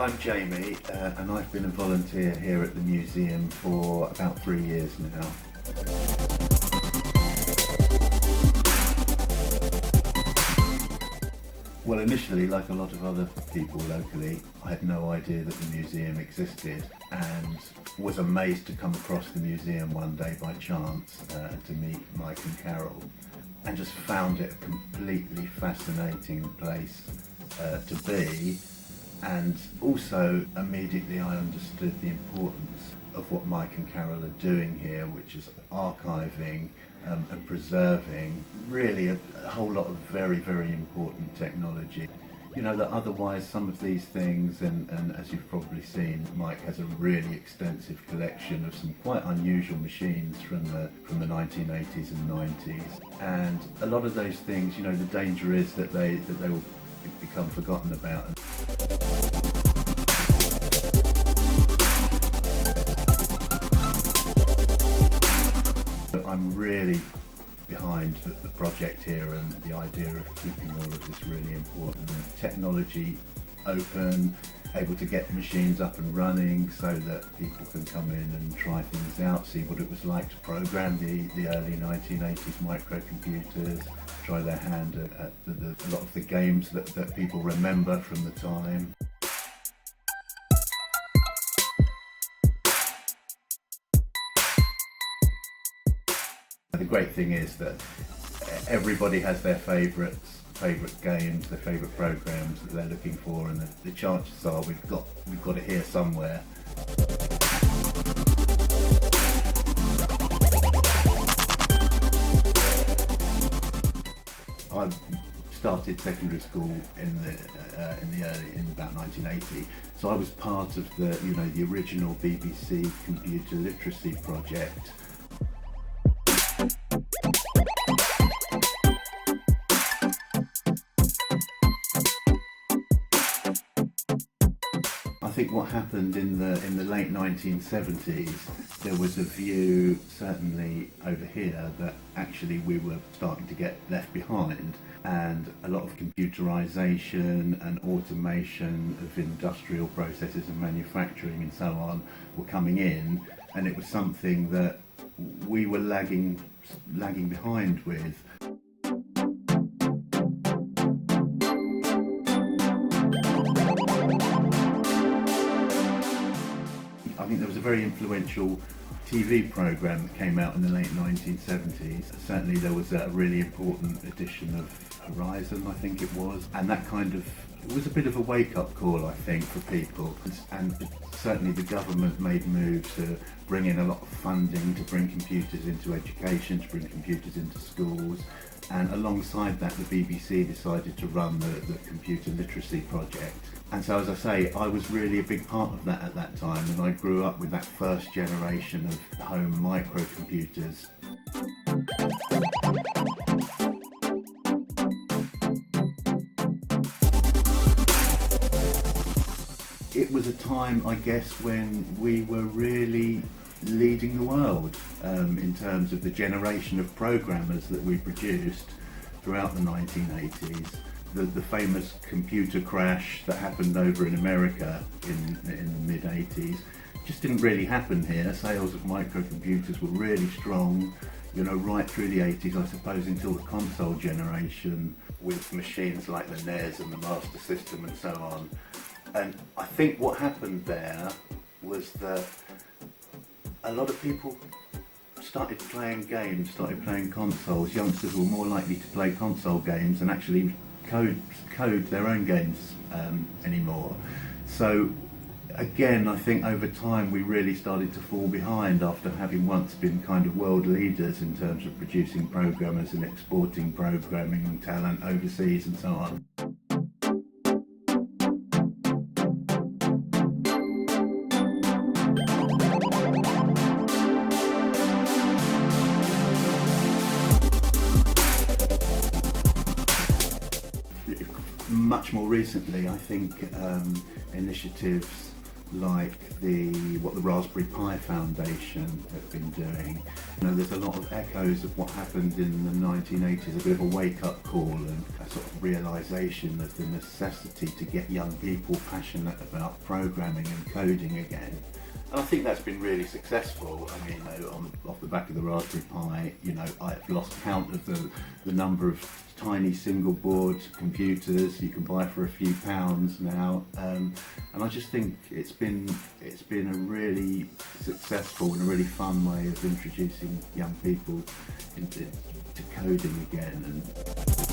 I'm Jamie, and I've been a volunteer here at the museum for about 3 years now. Well, initially, like a lot of other people locally, I had no idea that the museum existed and was amazed to come across the museum one day by chance to meet Mike and Carol, and just found it a completely fascinating place to be. And also immediately I understood the importance of what Mike and Carol are doing here, which is archiving and preserving really a whole lot of very, very important technology. You know, that otherwise some of these things, and as you've probably seen, Mike has a really extensive collection of some quite unusual machines from the 1980s and 90s. And a lot of those things, you know, the danger is that they will become forgotten about. I'm really behind the project here and the idea of keeping all of this really important technology open, able to get machines up and running so that people can come in and try things out, see what it was like to program the early 1980s microcomputers, try their hand at a lot of the games that people remember from the time. The great thing is that everybody has their favourite games, their favourite programs that they're looking for, and the chances are we've got it here somewhere. I started secondary school in about 1980, so I was part of the original BBC computer literacy project. I think what happened in the late 1970s, there was a view, certainly over here, that actually we were starting to get left behind, and a lot of computerization and automation of industrial processes and manufacturing and so on were coming in, and it was something that we were lagging behind with. I think there was a very influential TV programme that came out in the late 1970s. Certainly there was a really important edition of Horizon, I think it was, and it was a bit of a wake-up call, I think, for people. And certainly the government made moves to bring in a lot of funding to bring computers into education, to bring computers into schools. And alongside that, the BBC decided to run the computer literacy project. And so, as I say, I was really a big part of that at that time, and I grew up with that first generation of home microcomputers. It was a time, I guess, when we were really leading the world in terms of the generation of programmers that we produced throughout the 1980s. The famous computer crash that happened over in America in the mid-80s just didn't really happen here. Sales of microcomputers were really strong, you know, right through the 80s, I suppose, until the console generation with machines like the NES and the Master System and so on. And I think what happened there was that a lot of people started playing games, started playing consoles. Youngsters were more likely to play console games and actually code their own games anymore. So again, I think over time we really started to fall behind after having once been kind of world leaders in terms of producing programmers and exporting programming talent overseas and so on. Much more recently, I think initiatives like what the Raspberry Pi Foundation have been doing. You know, there's a lot of echoes of what happened in the 1980s, a bit of a wake-up call and a sort of realisation of the necessity to get young people passionate about programming and coding again. And I think that's been really successful. I mean, off the back of the Raspberry Pi, you know, I've lost count of the number of tiny single board computers you can buy for a few pounds now, and I just think it's been a really successful and a really fun way of introducing young people into coding again. And